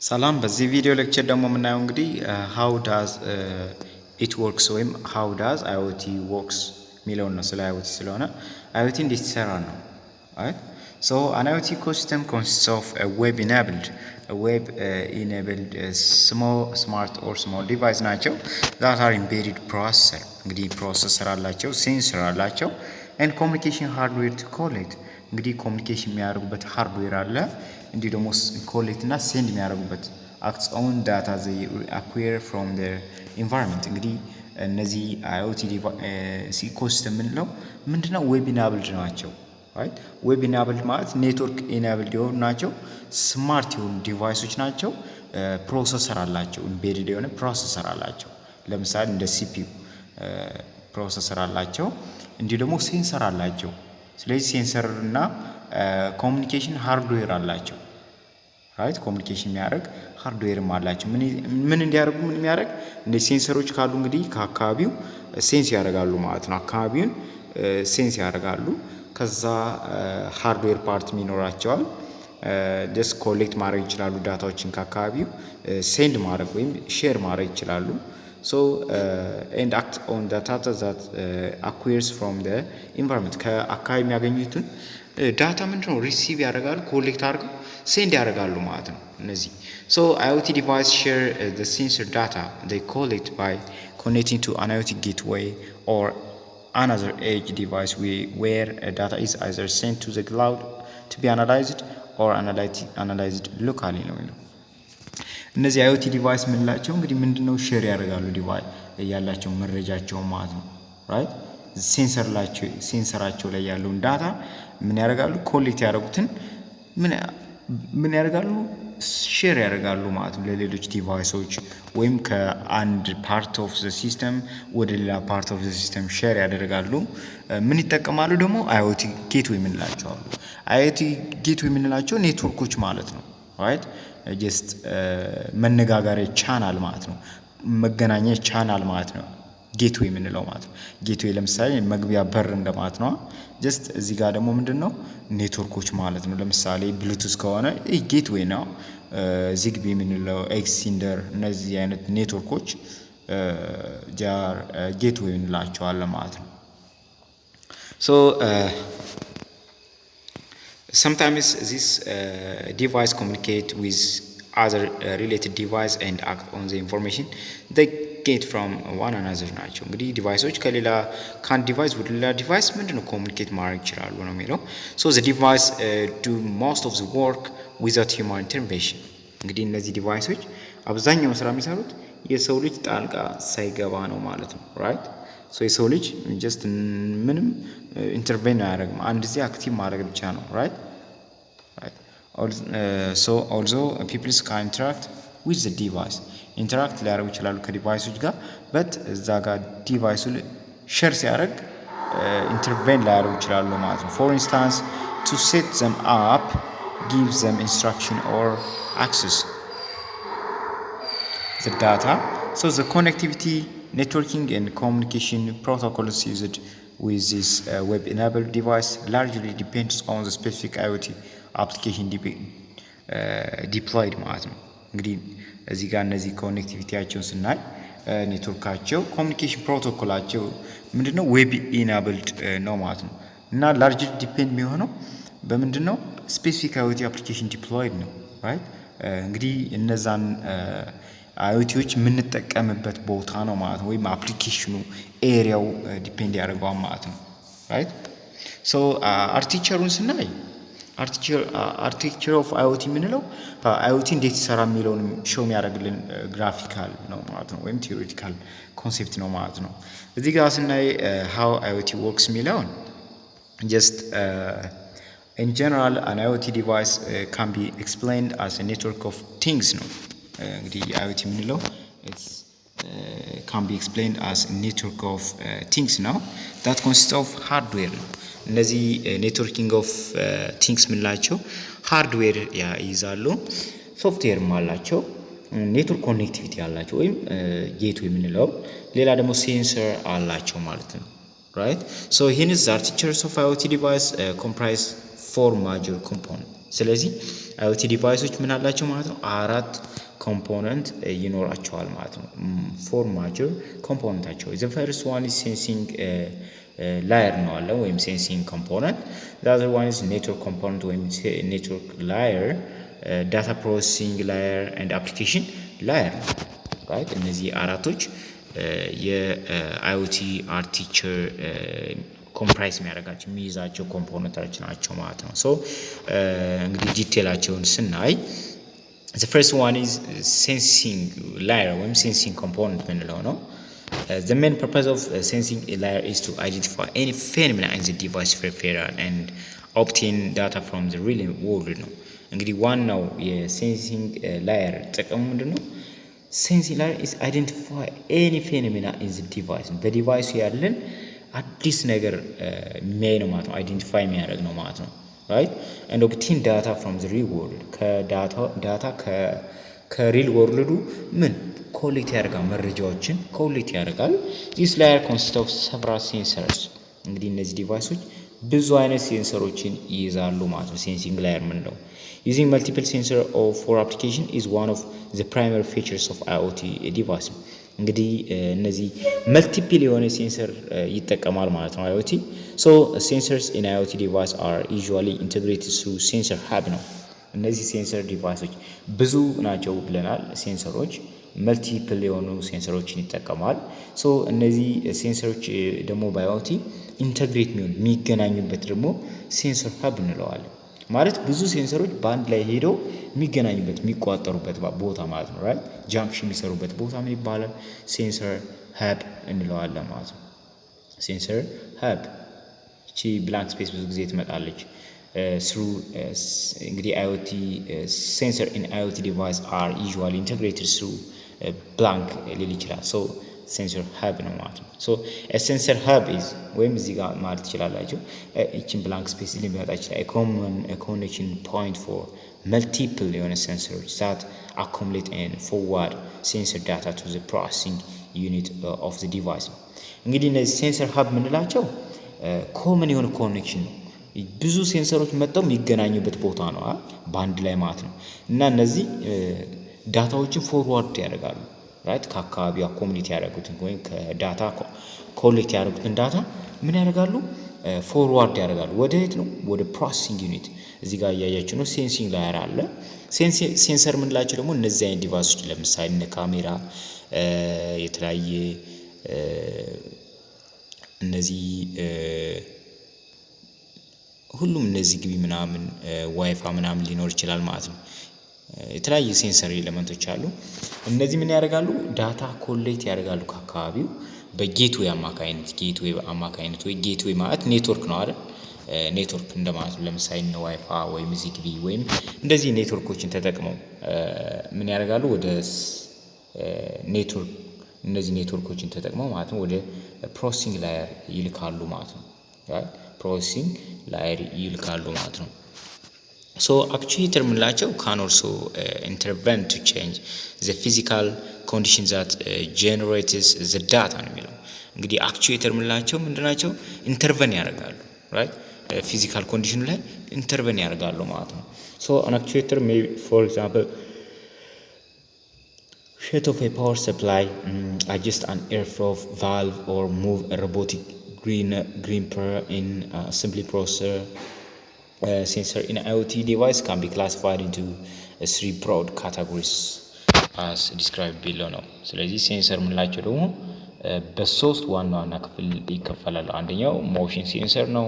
ሰላም በዚህ ቪዲዮ ሌክቸር ደግሞ የምናየው እንግዲህ how does it works ወይም how does IOT works ሚለውን ነው። ስለ IOT ስለሆነ IOT እንዴት ይሰራል ነው። right so an IOT ecosystem consists of a web enabled smart or small device ናቸው that are embedded processor እንግዲህ ፕሮሰሰር አላቸው ሴንሰር አላቸው and communication hardware to collect እንግዲህ ኮሙኒኬሽን የሚያደርጉበት ሃርድዌር አለ እንዲህ ደግሞ ኮሌክት እና ሴንድ የሚያደርጉበት acts on data they acquire from their environment እንግዲህ እነዚህ IoT ኢኮሲስተም ምንለው ምንድነው ዌብ ኢናብልድ ናቸው right ዌብ ኢናብልድ ማለት ኔትወርክ ኢናብልድ የሆኑ ናቸው ስማርት የሆኑ ዲቫይሶች ናቸው ፕሮሰሰር አላቸው ኢምቤድድ የሆነ ፕሮሰሰር አላቸው ለምሳሌ እንደ CPU ፕሮሰሰር አላቸው እንዲህ ደግሞ ሴንሰር አላቸው ስለዚህ ሴንሰር እና ኮሙኒኬሽን ሃርድዌር አላቸው right ኮሙኒኬሽን የሚያደርግ ሃርድዌርም አላቸው ምን እንዲያደርጉ ምን የሚያደርግ እንደ ሴንሰሮች ካሉ እንግዲህ ከአካባቢው ሴንስ ያደርጋሉ ማለት ነው አካባቢውን ሴንስ ያደርጋሉ ከዛ ሃርድዌር ፓርት ይኖራቸዋል just ኮሌክት ማድረግ ይችላሉ ዳታዎችን ከአካባቢው ሴንድ ማድረግ ወይም ሼር ማድረግ ይችላሉ so and act on the data that acquires from the environment ከአካባቢ የሚያገኙትን ዳታ ምንድነው ሪሲቭ ያደርጋሉ ኮሌክት አድርገው ሴንድ ያደርጋሉ ማለት ነው እነዚህ so IoT device share the sensor data they collect by connecting to an IoT gateway or another edge device where data is either sent to the cloud to be analyzed or analyzed locally ነው እነዚህ IoT ዲቫይስ ምንላቸው እንግዲህ ምንድነው ሼር ያደርጋሉ ዲቫይስ ያላቸው መረጃቸው ማለት ነው right ሴንሰራቸው ላይ ያለውን ዳታ ምን ያደርጋሉ ኮሌክት ያደርጉትን ምን ያደርጋሉ ሼር ያደርጋሉ ማለት ነው ለሌሎች ዲቫይሶች ወይም ከአንድ ፓርት ኦፍ ዘ ሲስተም ወደ ሌላ ፓርት ኦፍ ዘ ሲስተም ሼር ያደርጋሉ ምን ይጠቀማሉ ደግሞ IoT ጌትዌይ ምንላቸው አሉ IoT ጌትዌይ ምንላቸው ኔትወርኮች ማለት ነው right just መነጋገሪያ ቻናል ማለት ነው መገናኛ ቻናል ማለት ነው ጌትዌይ ምንለው ማለት ነው ጌትዌይ ለምሳሌ መግቢያ በር እንደማለት ነው just እዚህ ጋር ደግሞ ምንድነው ኔትወርኮች ማለት ነው ለምሳሌ ብሉቱዝ ከሆነ ጌትዌይ ነው ዚግቢ ምንለው ኤክስቴንደር እነዚህ አይነት ኔትወርኮች ጃር ጌትዌይ እንላቸዋለን ማለት ነው so sometimes this device communicate with other related device and act on the information they get from one another ናቸው እንግዲህ ዲቫይሶች ከሌላ ካን ዲቫይስ ወደ ሌላ ዲቫይስ ምንድነው ኮሙኒኬት ማድረግ ይችላሉ ነው የሚለው so the device do most of the work without human intervention እንግዲህ እነዚህ ዲቫይሶች አብዛኛው ስራ የሚሰሩት የሰው ልጅ ጣልቃ ሳይገባ ነው ማለት ነው right so የሰው ልጅ just ምንም ኢንተርቬን አያደርግም አንድ ጊዜ አክቲቭ ማድረግ ብቻ ነው right so also people can interact with the device interact ሊያደርጉ ይችላሉ ከዲቫይሶች ጋር but እዛ ጋር ዲቫይሱ ሼር ሲያደርግ ኢንተርቬን ሊያደርጉ ይችላሉ ማለት ነው for instance to set them up give them instruction or access the data so the connectivity networking and communication protocols used with this web enabled device largely depends on the specific IoT application deployed ማለት ነው እንግዲህ እዚህ ጋር እነዚህ ኮኔክቲቪቲያቸውን ስናይ ኔትወርካቸው ኮሙኒኬሽን ፕሮቶኮላቸው ምንድነው ዌብ ኢናብልድ ነው ማለት ነው እና ላርጅሊ ዲፔንድ የሚሆነው በምንድነው ስፔሲፊክ IoT application deployed ነው right እንግዲህ እነዛን IoTዎች የምንጠቀምበት ቦታ ነው ማለት ነው ወይም አፕሊኬሽኑ ኤሪያው ዲፔንድ ያደርገዋል ማለት ነው right so አርቲክቸሩን ስናይ architecture of IoT ምንለው IoT እንዴት ይሰራ የሚለውን ሾው የሚያደርግልን ግራፊካል ነው ማለት ነው ወይም ቲዮሬቲካል ኮንሴፕት ነው ማለት ነው እዚህ ጋር ስናይ how IoT works የሚለውን just in general an IoT device can be explained as a network of things ነው እንግዲህ IoT ምንለው can be explained as a network of things now that consists of hardware እነዚህ ኔትወርኪንግ ኦፍ ቲንግስ ምንላቸው ሃርድዌር ይይዛሉ ሶፍትዌር አላቸው ኔትወርክ ኮኔክቲቪቲ አላቸው ወይም ጌትዌይ ምንለው ሌላ ደግሞ ሴንሰር አላቸው ማለት ነው right so here is the architecture of IoT device comprise four major components ስለዚህ IoT ዲቫይሶች ምን አላቸው ማለት ነው? አራት ኮምፖነንት ይኖራቸዋል ማለት ነው። ፎር ማጀር ኮምፖነንታቸው the first one is sensing layer ነው አለ ወይም sensing component. the other one is network component ወይም network layer, data processing layer and application layer right? እነዚህ አራቶች የIoT አርኪቴክቸር ኮምፕራይስ የሚያደርጋቸው የሚይዛቸው ኮምፖነንቶች ናቸው ማለት ነው። ሶ እንግዲህ ዲቴላቸውን ስናይ the first one is sensing layer ወይም sensing component ምንለው ነው። the main purpose of sensing a layer is to identify any phenomena in the device peripheral and obtain data from the real world ነው። እንግዲህ ዋናው የሴንሲንግ ላየር ጥቅሙ ምንድነው? ሴንሲንግ ላየር is identify any phenomena in the device በዲቫይሱ ያለን አዲስ ነገር የሚያይ ነው ማለት ነው። አይደንቲፋይ የሚያደርግ ነው ማለት ነው። right and obtain data from the real world ከዳታ ከሪል ወርልዱ ምን ኮሌክት ያደርጋል? መረጃዎችን ኮሌክት ያደርጋል። this layer consists of several sensors እንግዲህ እነዚህ ዲቫይሶች ብዙ አይነት ሴንሰሮችን ይይዛሉ ማለት ነው። ሴንሲንግ ላየር ምንለው using multiple sensor for application is one of the primary features of IoT device እንግዲህ እነዚህ መልቲፕል የሆነ ሴንሰር ይጠቀማል ማለት ነው IoT. so sensors in IoT device are usually integrated through sensor hub ነው። እነዚህ ሴንሰር ዲቫይሶች ብዙ ናቸው ብለናል። ሴንሰሮች መልቲፕል የሆኑ ሴንሰሮችን ይጠቀማል። ሶ እነዚህ ሴንሰሮች ደግሞ በIoT ኢንተግሬት የሚገናኙበት ደግሞ ሴንሰር ሀብ እንለዋለን። ማለት ብዙ ሴንሰሮች በአንድ ላይ ሄደው የሚገናኙበት የሚቋጠሩበት ቦታ ማለት ነው። ራይት ጃንክሽን የሚሰሩበት ቦታ ምን ይባላል? ሴንሰር ሀብ እንለዋለን ማለት ነው። ሴንሰር ሀብ እቺ ብላንክ ስፔስ ብዙ ጊዜ ትመጣለች። through እንግዲህ IoT sensor in IoT device are usually integrated through blank ሊል ይችላል። so sensor hub ነው ማለት ነው። so a sensor hub is ወይም እዚህ ጋር ማለት ትችላላችሁ እቺን blank space ሊመጣ ይችላል a common connection point for multiple የሆነ sensors that accumulate and forward sensor data to the processing unit of the device እንግዲህ እነዚህ sensor hub ምንላቸው ኮመን የሆነ ኮኔክሽን ነው። ብዙ ሴንሰሮች መጥተው የሚገናኙበት ቦታ ነው በአንድ ላይ ማለት ነው። እና እነዚህ ዳታዎችን ፎርዋርድ ያደርጋሉ ራይት ከአካባቢው ኮሚኒቲ ያደርጉትን ወይም ከዳታ ኮሌክት ያደርጉትን ዳታ ምን ያደርጋሉ? ፎርዋርድ ያደርጋሉ። ወደ የት ነው? ወደ ፕሮሰሲንግ ዩኒት። እዚህ ጋር እያያችሁ ነው ሴንሲንግ ላየር አለ። ሴንሰር ምንላቸው ደግሞ እነዚህ አይነት ዲቫይሶች ለምሳሌ እነ ካሜራ የተለያየ እነዚህ ሁሉም እነዚህ ግቢ ምናምን ዋይፋይ ምናምን ሊኖር ይችላል ማለት ነው። የተለያየ ሴንሰር ኤሌመንቶች አሉ። እነዚህ ምን ያደርጋሉ? ዳታ ኮሌክት ያደርጋሉ ከአካባቢው በጌትዌይ አማካይነት። ጌትዌይ አማካይነት ወይ ጌትዌይ ማለት ኔትወርክ ነው አይደል? ኔትወርክ እንደማለት ነው። ለምሳሌ እነ ዋይፋይ ወይም ዚግቢ ወይም እንደዚህ ኔትወርኮችን ተጠቅመው ምን ያደርጋሉ? ወደ ኔትወርክ እነዚህ ኔትወርኮችን ተጠቅመው ማለት ነው ወደ ፕሮሰሲንግ ላየር ይልካሉ ማለት ነው። ራይት ፕሮሰሲንግ ላየር ይልካሉ ማለት ነው። ሶ አክቹዌተር ምንላቸው ካን ኦልሶ ኢንተርቨን ቱ ቼንጅ ዘ ፊዚካል ኮንዲሽን ዛት ጄኔሬትስ ዘ ዳታ ነው የሚለው። እንግዲህ አክቹዌተር ምንላቸው ምንድናቸው? ኢንተርቨን ያደርጋሉ ራይት ፊዚካል ኮንዲሽኑ ላይ ኢንተርቨን ያደርጋሉ ማለት ነው። ሶ አን አክቹዌተር ሜይ ፎር ኤግዛምፕል shut off a power supply, adjust an airflow valve or move a robotic gripper in a assembly processor. Sensor in IoT device can be classified into three broad categories as described below ነው። ስለዚህ ሴንሰር ምንላቸው ደግሞ በሶስት ዋና ዋና ክፍል ይከፈላሉ። አንደኛው ሞሽን ሴንሰር ነው፣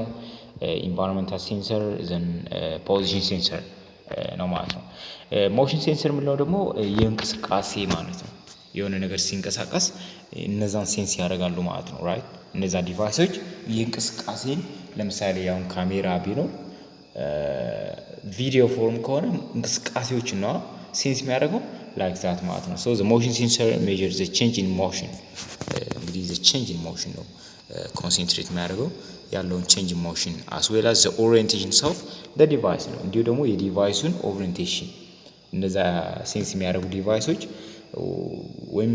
ኢንቫይሮንመንታል ሴንሰር፣ ዘን ፖዚሽን ሴንሰር ነው ማለት ነው። ሞሽን ሴንሰር ምንለው ደግሞ የእንቅስቃሴ ማለት ነው። የሆነ ነገር ሲንቀሳቀስ እነዛን ሴንስ ያደርጋሉ ማለት ነው። ራይት እነዛ ዲቫይሶች የእንቅስቃሴን ለምሳሌ ያውን ካሜራ ቢኖር ቪዲዮ ፎርም ከሆነ እንቅስቃሴዎች ነው ሴንስ የሚያደርገው ላይክ ዛት ማለት ነው። ሶ ዘ ሞሽን ሴንሰር ሜጀር ዘ ቼንጅ ኢን ሞሽን እንግዲህ ዘ ቼንጅ ኢን ሞሽን ነው ኮንሰንትሬት የሚያደርገው ያለውን ቼንጅ ኢን ሞሽን አስ ዌል አስ ዘ ኦሪየንቴሽን ኦፍ ዘ ዲቫይስ ነው። እንዲሁ ደግሞ የዲቫይሱን ኦሪየንቴሽን እነዛ ሴንስ የሚያደርጉ ዲቫይሶች ወይም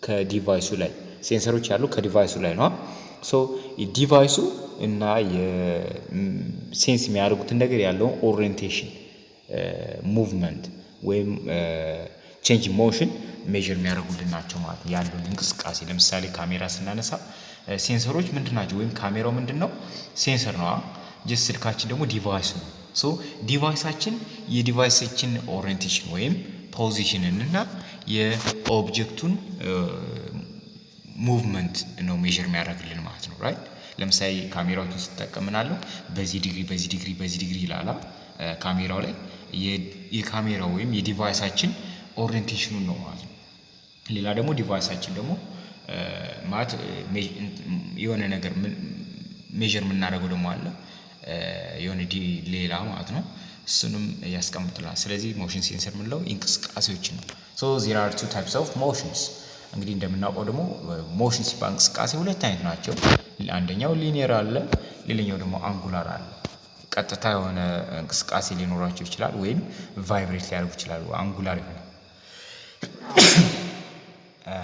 ከዲቫይሱ ላይ ሴንሰሮች ያሉ ከዲቫይሱ ላይ ነው። ሶ ዲቫይሱ እና የሴንስ የሚያደርጉትን ነገር ያለውን ኦሪየንቴሽን ሙቭመንት ወይም ቼንጅ ሞሽን ሜዥር የሚያደርጉልን ናቸው ማለት ነው። ያለውን እንቅስቃሴ ለምሳሌ ካሜራ ስናነሳ ሴንሰሮች ምንድን ናቸው? ወይም ካሜራው ምንድን ነው? ሴንሰር ነው። ጀስት ስልካችን ደግሞ ዲቫይስ ነው። ሶ ዲቫይሳችን የዲቫይሳችን ኦሪየንቴሽን ወይም ፖዚሽንን እና የኦብጀክቱን ሙቭመንት ነው ሜዥር የሚያደርግልን ማለት ነው። ራይት ለምሳሌ ካሜራዎችን ስጠቀም ምናለው በዚህ ዲግሪ ይላል ካሜራው ላይ የካሜራው ወይም የዲቫይሳችን ኦሪየንቴሽኑን ነው ማለት ነው። ሌላ ደግሞ ዲቫይሳችን ደግሞ ማለት የሆነ ነገር ሜዥር የምናደርገው ደግሞ አለ የሆነ ሌላ ማለት ነው። እሱንም ያስቀምጥልናል። ስለዚህ ሞሽን ሴንሰር የምንለው እንቅስቃሴዎችን ነው። ሶ ዜር አር ቱ ታይፕስ ኦፍ ሞሽንስ። እንግዲህ እንደምናውቀው ደግሞ ሞሽን ሲባል እንቅስቃሴ ሁለት አይነት ናቸው። አንደኛው ሊኒየር አለ፣ ሌላኛው ደግሞ አንጉላር አለ። ቀጥታ የሆነ እንቅስቃሴ ሊኖራቸው ይችላል ወይም ቫይብሬት ሊያደርጉ ይችላሉ። አንጉላር የሆነ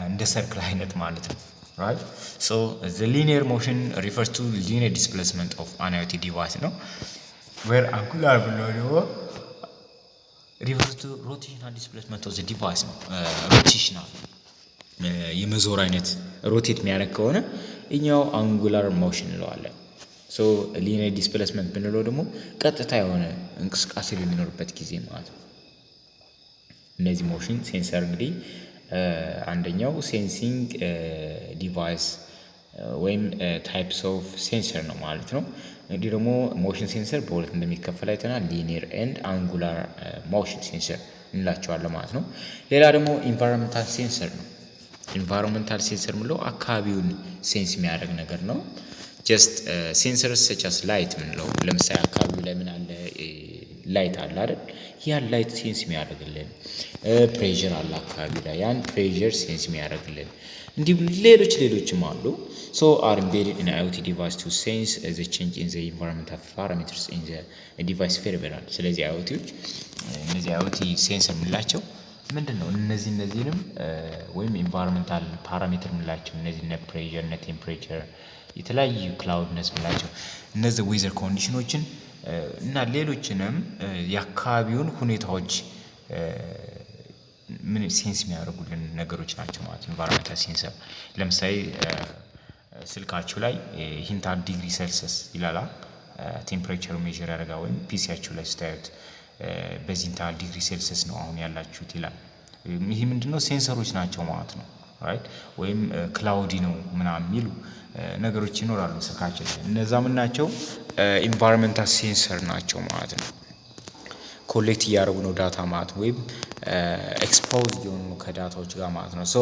እንደ ሰርክል አይነት ማለት ነው። right so the linear motion refers to linear displacement of an IoT device ነው where angular below refers to rotational displacement of the device ነው rotational የመዞር አይነት ሮቴት የሚያደርግ ከሆነ እኛው አንጉላር ሞሽን እንለዋለን። ሶ linear displacement ብንለው ደግሞ ቀጥታ የሆነ እንቅስቃሴ በሚኖርበት ጊዜ ማለት ነው። እነዚህ ሞሽን ሴንሰር እንግዲህ አንደኛው ሴንሲንግ ዲቫይስ ወይም ታይፕስ ኦፍ ሴንሰር ነው ማለት ነው። እንግዲህ ደግሞ ሞሽን ሴንሰር በሁለት እንደሚከፈል አይተናል። ሊኒየር ኤንድ አንጉላር ሞሽን ሴንሰር እንላቸዋለን ማለት ነው። ሌላ ደግሞ ኢንቫይሮንመንታል ሴንሰር ነው። ኢንቫይሮንመንታል ሴንሰር ምንለው አካባቢውን ሴንስ የሚያደርግ ነገር ነው። ጀስት ሴንሰርስ ሰች አስ ላይት ምንለው ለምሳሌ አካባቢው ላይ ምን አለ ላይት አለ አይደል? ያን ላይት ሴንስ የሚያደርግልን ፕሬዠር አለ አካባቢ ላይ ያን ፕሬዠር ሴንስ የሚያደርግልን እንዲሁም ሌሎችም አሉ። ሶ አር ኢምቤድድ ኢን IoT ዲቫይስ ቱ ሴንስ ዘ ቼንጅ ኢን ዘ ኢንቫይሮንመንታል ፓራሜትርስ ኢን ዘ ዲቫይስ ቬሪየብል። ስለዚህ IoTዎች እነዚህ IoT ሴንሰር የምንላቸው ምንድን ነው? እነዚህንም ወይም ኢንቫይሮንመንታል ፓራሜትር የምንላቸው እነዚህ እነ ፕሬዠር እነ ቴምፕሬቸር የተለያዩ ክላውድነስ የምንላቸው እነዚህ ዌዘር ኮንዲሽኖችን እና ሌሎችንም የአካባቢውን ሁኔታዎች ምን ሴንስ የሚያደርጉልን ነገሮች ናቸው ማለት ነው። ኢንቫይሮንመንታል ሴንሰር ለምሳሌ ስልካችሁ ላይ ሂንታል ዲግሪ ሴልሲየስ ይላል ቴምፕሬቸሩ ሜዥር ያደርጋል። ወይም ፒሲያችሁ ላይ ስታዩት በዚህ ሂንታል ዲግሪ ሴልሲየስ ነው አሁን ያላችሁት ይላል። ይሄ ምንድነው? ሴንሰሮች ናቸው ማለት ነው። ራይት ወይም ክላውዲ ነው ምናምን የሚሉ ነገሮች ይኖራሉ ስልካችን ላይ። እነዛ ምን ናቸው? ኢንቫይሮንመንታል ሴንሰር ናቸው ማለት ነው። ኮሌክት እያደረጉ ነው ዳታ ማለት ነው። ወይም ኤክስፖዝ እየሆኑ ነው ከዳታዎች ጋር ማለት ነው። ሶ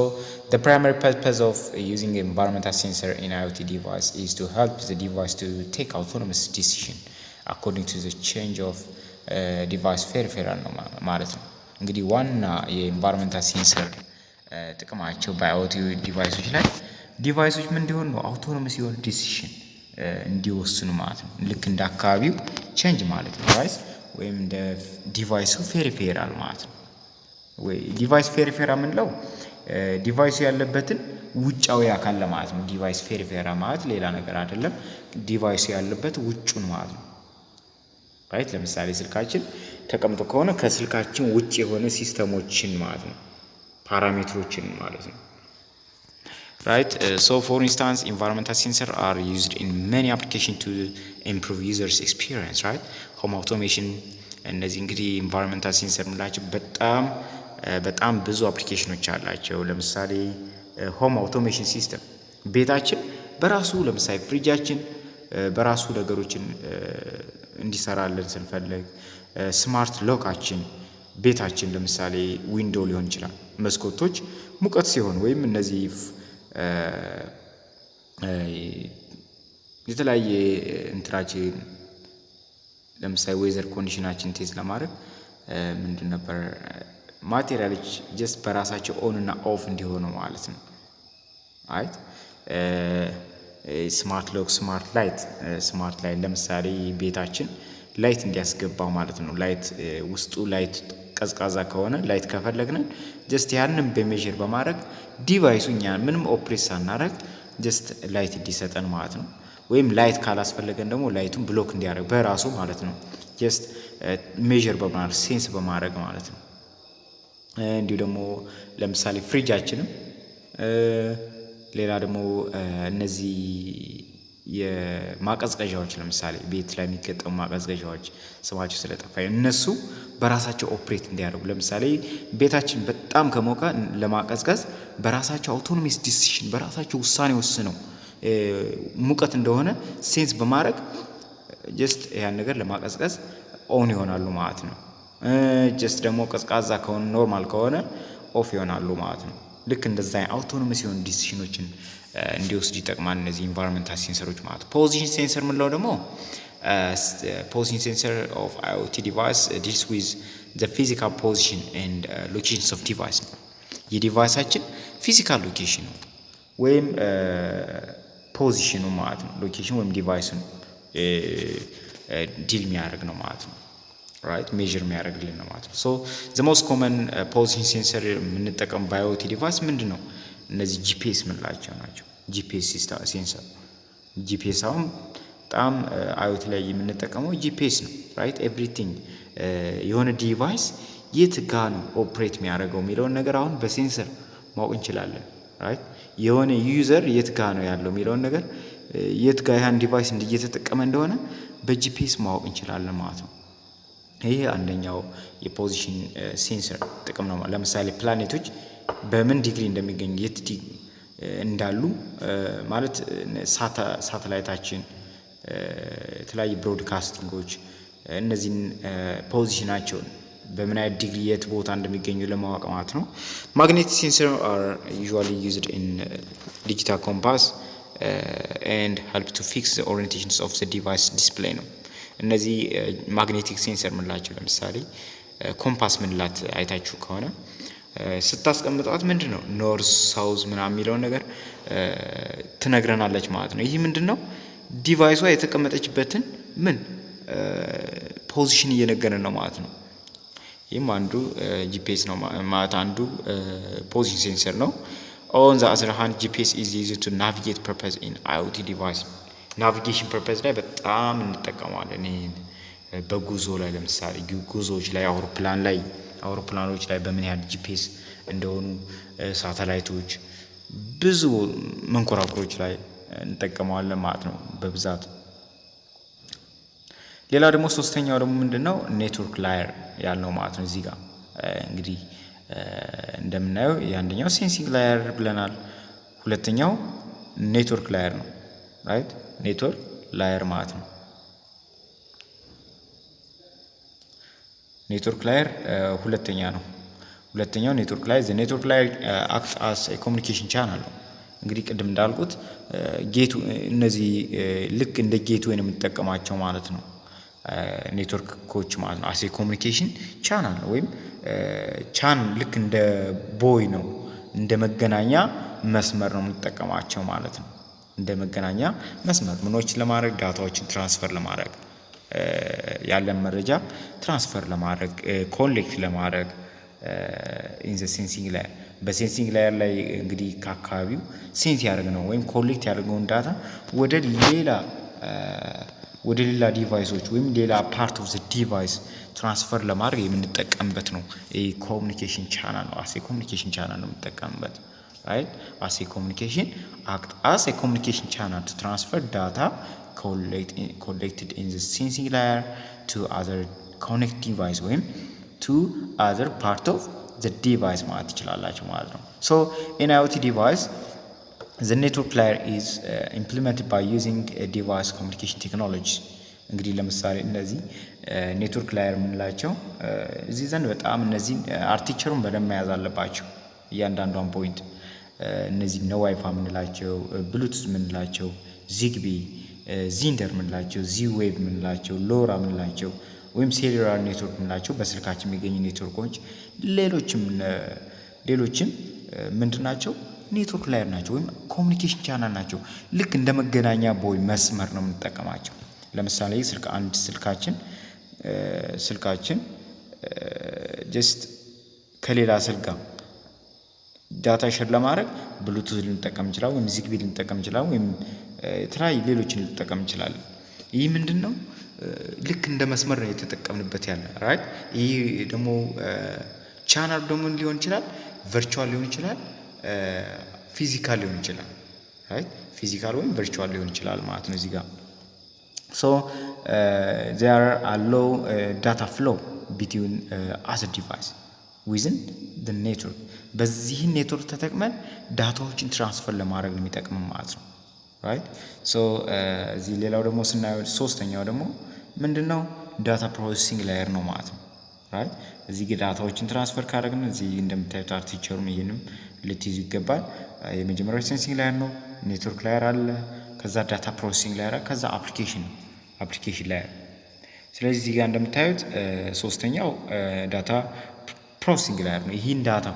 the primary purpose of using environmental sensor in IoT device is to help the device to take autonomous decision according to the change of device peripheral ነው ማለት ነው። እንግዲህ ዋና የኢንቫይሮንመንታል ሴንሰር ጥቅማቸው በአይኦቲ ዲቫይሶች ላይ ዲቫይሶች ምን እንዲሆን ነው? አውቶኖመስ የሆነ ዲሲሽን እንዲወስኑ ማለት ነው። ልክ እንደ አካባቢው ቼንጅ ማለት ነው። ዲቫይስ ወይም እንደ ዲቫይሱ ፔሪፌራል ማለት ነው። ወይ ዲቫይስ ፔሪፌራል የምንለው ዲቫይሱ ያለበትን ውጫዊ አካል ለማለት ነው። ዲቫይስ ፔሪፌራል ማለት ሌላ ነገር አይደለም። ዲቫይሱ ያለበት ውጩን ማለት ነው። ራይት ለምሳሌ ስልካችን ተቀምጦ ከሆነ ከስልካችን ውጭ የሆነ ሲስተሞችን ማለት ነው። ፓራሜትሮችን ማለት ነው። right so for instance environmental sensors are used in many applications to improve users experience right home automation እነዚህ እንግዲህ environmental sensor የምንላቸው በጣም ብዙ አፕሊኬሽኖች አላቸው። ለምሳሌ ሆም አውቶሜሽን ሲስተም ቤታችን በራሱ ለምሳሌ ፍሪጃችን በራሱ ነገሮችን እንዲሰራልን ስንፈልግ፣ ስማርት ሎካችን ቤታችን ለምሳሌ ዊንዶው ሊሆን ይችላል መስኮቶች ሙቀት ሲሆን ወይም እነዚህ የተለያየ እንትራችን ለምሳሌ ዌዘር ኮንዲሽናችን ቴስት ለማድረግ ምንድን ነበር ማቴሪያሎች ጀስት በራሳቸው ኦን እና ኦፍ እንዲሆኑ ማለት ነው። አይት ስማርት ሎክ ስማርት ላይት ለምሳሌ ቤታችን ላይት እንዲያስገባው ማለት ነው። ላይት ውስጡ ላይት ቀዝቃዛ ከሆነ ላይት ከፈለግን ጀስት ያንን በሜዥር በማድረግ ዲቫይሱ እኛ ምንም ኦፕሬት ሳናደርግ ጀስት ላይት እንዲሰጠን ማለት ነው። ወይም ላይት ካላስፈለገን ደግሞ ላይቱን ብሎክ እንዲያደርግ በራሱ ማለት ነው። ጀስት ሜዠር በማድረግ ሴንስ በማድረግ ማለት ነው። እንዲሁ ደግሞ ለምሳሌ ፍሪጃችንም ሌላ ደግሞ እነዚህ የማቀዝቀዣዎች ለምሳሌ ቤት ላይ የሚገጠሙ ማቀዝቀዣዎች ስማቸው ስለጠፋኝ እነሱ በራሳቸው ኦፕሬት እንዲያደርጉ ለምሳሌ ቤታችን በጣም ከሞቀ ለማቀዝቀዝ በራሳቸው አውቶኖሚስ ዲሲሽን በራሳቸው ውሳኔ ወስነው ሙቀት እንደሆነ ሴንስ በማድረግ ጀስት ያን ነገር ለማቀዝቀዝ ኦን ይሆናሉ ማለት ነው። ጀስት ደግሞ ቀዝቃዛ ከሆነ ኖርማል ከሆነ ኦፍ ይሆናሉ ማለት ነው። ልክ እንደዛ አውቶኖመስ የሆኑ ዲሲሽኖችን እንዲወስድ ይጠቅማል እነዚህ ኢንቫይሮንመንታል ሴንሰሮች ማለት ነው። ፖዚሽን ሴንሰር ምንለው ደግሞ ፖዚሽን ሴንሰር ኦፍ IoT ዲቫይስ ዲልስ ዊዝ ዘ ፊዚካል ፖዚሽን ኤንድ ሎኬሽንስ ኦፍ ዲቫይስ ነው። የዲቫይሳችን ፊዚካል ሎኬሽን ነው ወይም ፖዚሽኑ ማለት ነው። ሎኬሽን ወይም ዲቫይሱን ዲል የሚያደርግ ነው ማለት ነው። ራይት ሜዠር የሚያደርግልን ነው ማለት ነው። ሶ ዘ ሞስት ኮመን ፖዚሽን ሴንሰር የምንጠቀም በአይኦቲ ዲቫይስ ምንድን ነው? እነዚህ ጂፒኤስ የምንላቸው ናቸው። ጂፒኤስ ሴንሰር ጂፒኤስ አሁን በጣም አይኦቲ ላይ የምንጠቀመው ጂፒኤስ ነው። ራይት ኤቭሪቲንግ የሆነ ዲቫይስ የት ጋ ነው ኦፕሬት የሚያደርገው የሚለውን ነገር አሁን በሴንሰር ማወቅ እንችላለን። ራይት የሆነ ዩዘር የት ጋ ነው ያለው የሚለውን ነገር የት ጋ ያን ዲቫይስ እየተጠቀመ እንደሆነ በጂፒኤስ ማወቅ እንችላለን ማለት ነው። ይሄ አንደኛው የፖዚሽን ሴንሰር ጥቅም ነው። ለምሳሌ ፕላኔቶች በምን ዲግሪ እንደሚገኙ የት እንዳሉ ማለት ሳተላይታችን የተለያዩ ብሮድካስቲንጎች እነዚህን ፖዚሽናቸውን በምን አይነት ዲግሪ የት ቦታ እንደሚገኙ ለማወቅ ማለት ነው። ማግኔቲክ ሴንሰር አር ዩዥዋሊ ዩዝድ ኢን ዲጂታል ኮምፓስ ኤንድ ሄልፕ ቱ ፊክስ ዘ ኦሪየንቴሽንስ ኦፍ ዘ ዲቫይስ ዲስፕሌይ ነው። እነዚህ ማግኔቲክ ሴንሰር ምንላቸው ለምሳሌ ኮምፓስ ምንላት አይታችሁ ከሆነ ስታስቀምጧት ምንድን ነው ኖርዝ ሳውዝ ምናምን የሚለውን ነገር ትነግረናለች ማለት ነው። ይህ ምንድን ነው ዲቫይሷ የተቀመጠችበትን ምን ፖዚሽን እየነገረን ነው ማለት ነው። ይህም አንዱ ጂፒኤስ ነው ማለት አንዱ ፖዚሽን ሴንሰር ነው። ኦን ዘ አዘር ሃንድ ጂፒኤስ ኢዝ ዩዝድ ቱ ናቪጌት ፐርፐዝ ኢን አይኦቲ ዲቫይስ ናቪጌሽን ፐርፐዝ ላይ በጣም እንጠቀመዋለን። ይሄን በጉዞ ላይ ለምሳሌ ጉዞዎች ላይ አውሮፕላኖች ላይ በምን ያህል ጂፒኤስ እንደሆኑ ሳተላይቶች ብዙ መንኮራኩሮች ላይ እንጠቀመዋለን ማለት ነው በብዛት። ሌላ ደግሞ ሶስተኛው ደግሞ ምንድነው ኔትወርክ ላየር ያልነው ማለት ነው። እዚህ ጋር እንግዲህ እንደምናየው የአንደኛው ሴንሲንግ ላየር ብለናል። ሁለተኛው ኔትወርክ ላየር ነው። ራይት ኔትወርክ ላየር ማለት ነው። ኔትወርክ ላየር ሁለተኛው ኔትወርክ ላየር ዘ ኔትወርክ ላየር አክት አስ ኤ ኮሚኒኬሽን ቻናል ነው። እንግዲህ ቅድም እንዳልኩት ጌቱ እነዚህ ልክ እንደ ጌቱ ወይ የምንጠቀማቸው ማለት ነው ኔትወርኮች ማለት ነው። አስ ኤ ኮሚኒኬሽን ቻናል ነው ወይም ቻን ልክ እንደ ቦይ ነው እንደ መገናኛ መስመር ነው የምንጠቀማቸው ማለት ነው። እንደ መገናኛ መስመር ምኖችን ለማድረግ ዳታዎችን ትራንስፈር ለማድረግ ያለን መረጃ ትራንስፈር ለማድረግ ኮኔክት ለማድረግ ኢን ዘ ሴንሲንግ ላየር በሴንሲንግ ላየር ላይ እንግዲህ ከአካባቢው ሴንስ ያደርግነው ወይም ኮሌክት ያደርገውን ዳታ ወደ ሌላ ዲቫይሶች ወይም ሌላ ፓርት ኦፍ ዘ ዲቫይስ ትራንስፈር ለማድረግ የምንጠቀምበት ነው። ይሄ ኮሚኒኬሽን ቻናል ነው። አሴ ኮሚኒኬሽን ቻናል ነው የምንጠቀምበት። right as a communication act as a communication channel to transfer data collected in the sensing layer to other connect device ወይም to other part of the device ማለት ይችላላችሁ ማለት ነው። so in IoT device the network layer is implemented by using a device communication technology እንግዲህ ለምሳሌ እነዚህ ኔትወርክ ላየር የምንላቸው እዚህ ዘንድ በጣም እነዚህ አርቲክቸሩን በደንብ መያዝ አለባቸው እያንዳንዷን ፖይንት እነዚህ ነው ዋይፋይ የምንላቸው ብሉቱዝ የምንላቸው ዚግቢ ዚንደር የምንላቸው ዚ-ዌብ የምንላቸው ሎራ የምንላቸው ወይም ሴሉላር ኔትወርክ የምንላቸው በስልካችን የሚገኙ ኔትወርኮች ሌሎችም ምንድናቸው ኔትወርክ ላየር ናቸው ወይም ኮሚኒኬሽን ቻናል ናቸው። ልክ እንደ መገናኛ ቦይ መስመር ነው የምንጠቀማቸው። ለምሳሌ ስልካችን ጀስት ከሌላ ስልክ ጋር ዳታ ሼር ለማድረግ ብሉቱዝ ልንጠቀም እንችላለን ወይም ዚግቢ ልንጠቀም እንችላለን ወይም የተለያዩ ሌሎችን ልንጠቀም እንችላለን። ይህ ምንድነው ልክ እንደ መስመር ነው የተጠቀምንበት ያለ ራይት። ይህ ደግሞ ቻናል ደግሞ ሊሆን ይችላል ቨርቹዋል ሊሆን ይችላል ፊዚካል ሊሆን ይችላል ራይት። ፊዚካል ወይም ቨርቹዋል ሊሆን ይችላል ማለት ነው እዚህ ጋር so there allow data flow between other device within the network በዚህ ኔትወርክ ተጠቅመን ዳታዎችን ትራንስፈር ለማድረግ ነው የሚጠቅመው ማለት ነው ራይት። ሶ እዚህ ሌላው ደግሞ ስናየው ሶስተኛው ደግሞ ምንድነው ዳታ ፕሮሰሲንግ ላየር ነው ማለት ነው ራይት። እዚህ ዳታዎችን ትራንስፈር ካደረግን እዚህ እንደምታዩት አርቲክቸሩን ይሄንም ልትይዙ ይገባል። የመጀመሪያው ሴንሲንግ ላየር ነው፣ ኔትወርክ ላየር አለ፣ ከዛ ዳታ ፕሮሰሲንግ ላየር፣ ከዛ አፕሊኬሽን ላየር። ስለዚህ እዚህ ጋር እንደምታዩት ሶስተኛው ዳታ ፕሮሰሲንግ ላየር ነው። ይህን ዳታ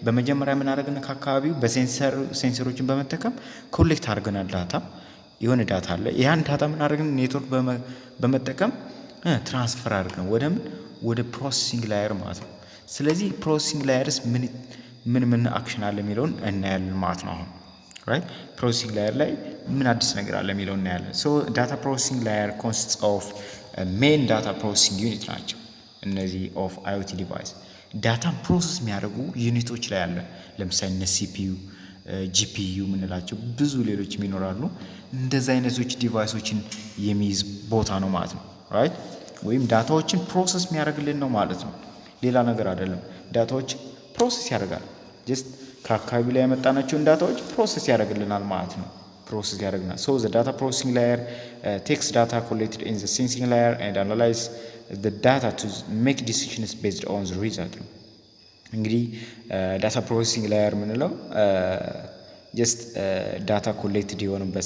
በመጀመሪያ ምን አደረግን ከአካባቢው በሴንሰሮችን በመጠቀም ኮሌክት አድርገናል ዳታ የሆነ ዳታ አለ። ያን ዳታ ምን አደረግን ኔትወርክ በመጠቀም ትራንስፈር አድርገን ወደ ፕሮሰሲንግ ላየር ማለት ነው። ስለዚህ ፕሮሰሲንግ ላየርስ ምን አክሽን አለ የሚለውን እናያለን ማለት ነው። አሁን ራይት ፕሮሰሲንግ ላየር ላይ ምን አዲስ ነገር አለ የሚለውን እናያለን። ሶ ዳታ ፕሮሰሲንግ ላየር ኮንሲስትስ ኦፍ ሜን ዳታ ፕሮሰሲንግ ዩኒት ናቸው እነዚህ ኦፍ IoT ዲቫይስ ዳታን ፕሮሰስ የሚያደርጉ ዩኒቶች ላይ አለ። ለምሳሌ እነ CPU GPU የምንላቸው ብዙ ሌሎችም ይኖራሉ። እንደዚህ አይነቶች ዲቫይሶችን የሚይዝ ቦታ ነው ማለት ነው ራይት። ወይም ዳታዎችን ፕሮሰስ የሚያደርግልን ነው ማለት ነው። ሌላ ነገር አይደለም። ዳታዎች ፕሮሰስ ያደርጋል። ጀስት ከአካባቢ ላይ ያመጣናቸውን ዳታዎች ፕሮሰስ ያደርግልናል ማለት ነው። ፕሮሰስ ያደርግልናል። ሶ the data processing layer takes data collected in the sensing layer and analyze the data to make decisions based on the result ነው። እንግዲህ ዳታ ፕሮሰሲንግ ላየር የምንለው ጀስት ዳታ ኮሌክትድ የሆነበት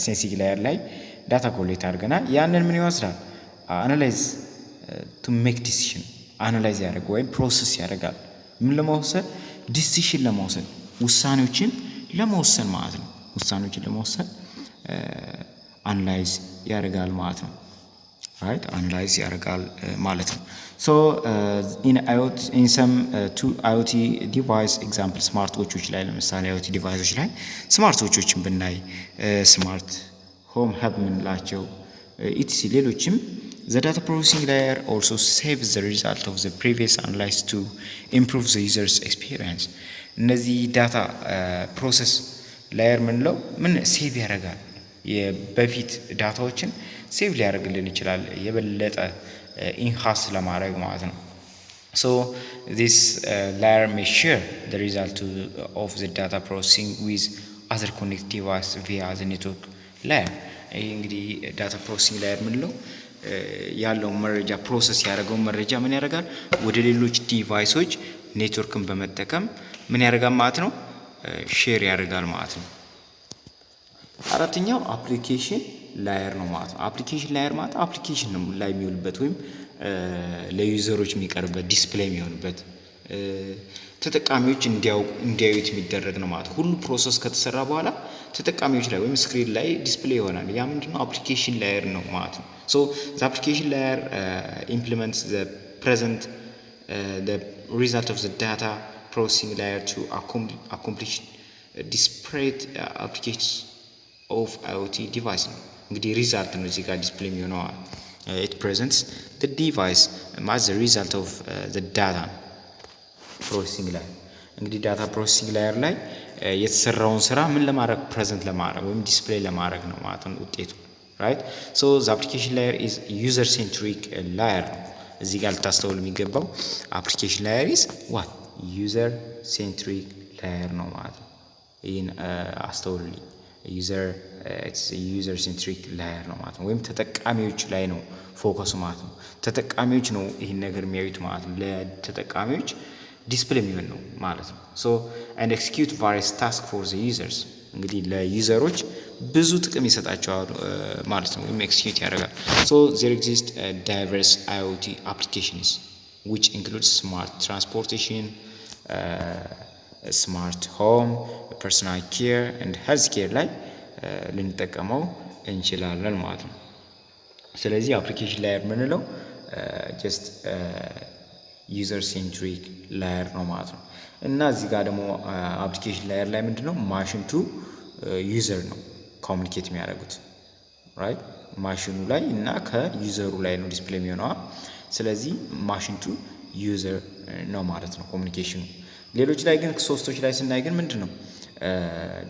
ሴንሲንግ ላየር ላይ ዳታ ኮሌክት አድርገናል። ያንን ምን ይወስዳል አናላይዝ ቱ ሜክ ዲሲሽን አናላይዝ ያደርግ ወይም ፕሮሰስ ያደርጋል። ምን ለመወሰን ዲሲሽን ለመወሰን ውሳኔዎችን ለመወሰን ማለት ነው። ውሳኔዎችን ለመወሰን አናላይዝ ያደርጋል ማለት ነው ራይት። አናላይዝ ያደርጋል ማለት ነው። ሶ ኢን ሰም ቱ IoT ዲቫይስ ኤግዛምፕል ስማርት ዎቾች ላይ ለምሳሌ IoT ዲቫይሶች ላይ ስማርት ዎቾችን ብናይ ስማርት ሆም ሀብ የምንላቸው ኢቲሲ ሌሎችም the data processing layer also saves the result of the previous analysis to improve the user's experience እነዚህ ዳታ ፕሮሰስ ላየር ምንለው ምን ሴቭ ያደርጋል የበፊት ዳታዎችን ሴቭ ሊያደርግልን ይችላል የበለጠ ኢንሃንስ ለማድረግ ማለት ነው። so this layer may share the result of the data processing with other connected devices via the network layer ይሄ እንግዲህ ዳታ ፕሮሰሲንግ ላየር ምንለው ያለው መረጃ ፕሮሰስ ያደረገው መረጃ ምን ያደርጋል ወደ ሌሎች ዲቫይሶች ኔትወርክን በመጠቀም ምን ያደርጋል ማለት ነው ሼር ያደርጋል ማለት ነው። አራተኛው አፕሊኬሽን ላየር ነው ማለት ነው። አፕሊኬሽን ላየር ማለት አፕሊኬሽን ነው ላይ የሚውልበት ወይም ለዩዘሮች የሚቀርብበት ዲስፕሌይ የሚሆንበት ተጠቃሚዎች እንዲያዩት የሚደረግ ነው ማለት ሁሉ ፕሮሰስ ከተሰራ በኋላ ተጠቃሚዎች ላይ ወይም ስክሪን ላይ ዲስፕሌይ ይሆናል። ያ ምንድነው አፕሊኬሽን ላየር ነው ማለት ነው። so the application layer implements the result of the data processing layer to accomplish disparate applications of IoT device ነው እንግዲህ ሪዛልት ነው እዚህ ጋር ዲስፕሌይ የሚሆነው it presents the device as the result of the data processing layer እንግዲህ ዳታ ፕሮሰሲንግ ላየር ላይ የተሰራውን ስራ ምን ለማድረግ ፕሬዘንት ለማድረግ ወይም ዲስፕሌይ ለማድረግ ነው ማለት ነው ውጤቱ ራይት። so the application layer is user centric layer ነው እዚህ ጋር ልታስተውሉ የሚገባው application layer is what user centric layer ነው ማለት ነው። ይህን አስተውሉልኝ ዩዘር ሴንትሪክ ላየር ነው ማለት ነው። ወይም ተጠቃሚዎች ላይ ነው ፎከሱ ማለት ነው። ተጠቃሚዎች ነው ይህን ነገር የሚያዩት ማለት ነው። ለተጠቃሚዎች ዲስፕሌይ የሚሆን ነው ማለት ነው። so and execute various tasks for the users እንግዲህ ለዩዘሮች ብዙ ጥቅም ይሰጣቸዋል ማለት ነው ወይም ኤክስኪዩት ያደርጋል። so there exist diverse IoT applications which include smart transportation, smart home, personal care and health care ላይ ልንጠቀመው እንችላለን ማለት ነው። ስለዚህ አፕሊኬሽን ላየር ምንለው ጀስት ዩዘር ሴንትሪክ ላየር ነው ማለት ነው። እና እዚህ ጋር ደግሞ አፕሊኬሽን ላየር ላይ ምንድነው ማሽን ቱ ዩዘር ነው ኮሚኒኬት የሚያደርጉት ራይት ማሽኑ ላይ እና ከዩዘሩ ላይ ነው ዲስፕሌይ የሚሆነው። ስለዚህ ማሽን ቱ ዩዘር ነው ማለት ነው ኮሚኒኬሽኑ። ሌሎች ላይ ግን ሶስቶች ላይ ስናይ ግን ምንድነው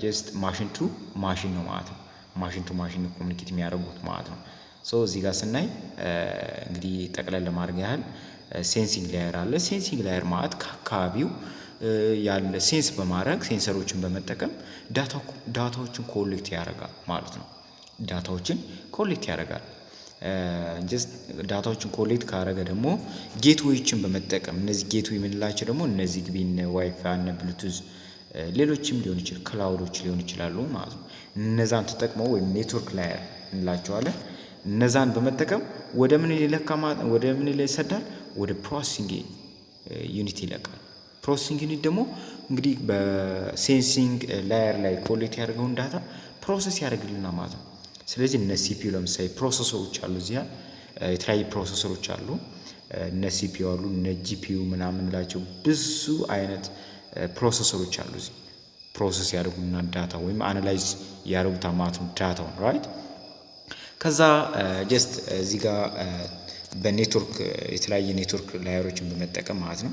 ጀስት ማሽን ቱ ማሽን ነው ማለት ነው። ማሽን ቱ ማሽን ኮሚኒኬት የሚያደርጉት ማለት ነው። ሶ እዚህ ጋር ስናይ እንግዲህ ጠቅለል ለማድረግ ያህል ሴንሲንግ ላየር አለ። ሴንሲንግ ላየር ማለት ከአካባቢው ያለ ሴንስ በማድረግ ሴንሰሮችን በመጠቀም ዳታዎችን ኮሌክት ያደርጋል ማለት ነው። ዳታዎችን ኮሌክት ያደርጋል። ጀስት ዳታዎችን ኮሌክት ካደረገ ደግሞ ጌትዌዎችን በመጠቀም እነዚህ ጌትዌይ የምንላቸው ደግሞ እነዚህ ግቢን ዋይፋይ እና ብሉቱዝ ሌሎችም ሊሆን ይችላል ክላውዶች ሊሆን ይችላሉ ማለት ነው። እነዛን ተጠቅመው ወይም ኔትወርክ ላየር እንላቸዋለን። እነዛን በመጠቀም ወደ ምን ይሰዳል? ወደ ፕሮሰሲንግ ዩኒት ይለቃል። ፕሮሰሲንግ ዩኒት ደግሞ እንግዲህ በሴንሲንግ ላየር ላይ ኮሌክት ያደርገውን ዳታ ፕሮሰስ ያደርግልናል ማለት ነው። ስለዚህ እነ ሲፒዩ ለምሳሌ ፕሮሰሰሮች አሉ። እዚያ የተለያዩ ፕሮሰሰሮች አሉ። እነ ሲፒዩ አሉ፣ እነ ጂፒዩ ምናምን ላቸው ብዙ አይነት ፕሮሰሰሮች አሉ። እዚህ ፕሮሰስ ያደርጉና ዳታ ወይም አናላይዝ ያደርጉታል ማለት ነው ዳታውን ራይት። ከዛ ጀስት እዚህ ጋር በኔትወርክ የተለያየ ኔትወርክ ላየሮችን በመጠቀም ማለት ነው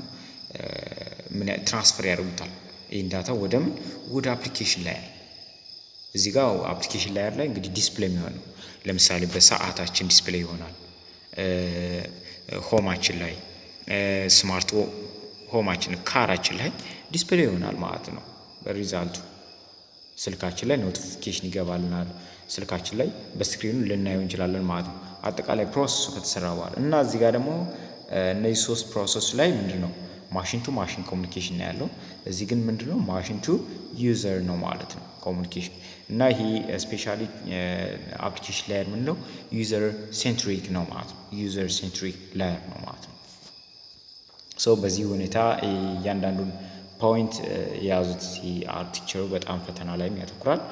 ምን ትራንስፈር ያደርጉታል ይሄን ዳታ ወደ አፕሊኬሽን ላየር። እዚህ ጋር አፕሊኬሽን ላየር ላይ እንግዲህ ዲስፕሌይ የሚሆነው ለምሳሌ በሰዓታችን ዲስፕሌይ ይሆናል። ሆማችን ላይ ስማርት ሆማችን ካራችን ላይ ዲስፕሌይ ይሆናል ማለት ነው። በሪዛልቱ ስልካችን ላይ ኖቲፊኬሽን ይገባልናል። ስልካችን ላይ በስክሪኑ ልናየው እንችላለን ማለት ነው። አጠቃላይ ፕሮሰሱ ከተሰራ በኋላ እና እዚህ ጋር ደግሞ እነዚህ ሶስት ፕሮሰስ ላይ ምንድነው ማሽን ቱ ማሽን ኮሚኒኬሽን ነው ያለው። እዚህ ግን ምንድነው ማሽን ቱ ዩዘር ነው ማለት ነው ኮሚኒኬሽን። እና ይሄ ስፔሻሊ አፕሊኬሽን ላየር ምንለው ዩዘር ሴንትሪክ ነው ማለት ነው። ዩዘር ሴንትሪክ ላየር ነው ማለት ነው። ሶ በዚህ ሁኔታ እያንዳንዱን ፖይንት የያዙት አርቲክቸሩ በጣም ፈተና ላይም ያተኩራል።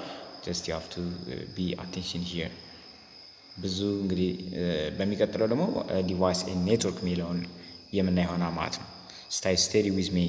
ጀስት ዩ ሃቭ ቱ ቢ አቴንሽን ሂር። ብዙ እንግዲህ በሚቀጥለው ደግሞ ዲቫይስ ኤንድ ኔትወርክ የሚለውን የምናይ ይሆናል ማለት ነው። ስታይ ስቴዲ ዊዝ ሚ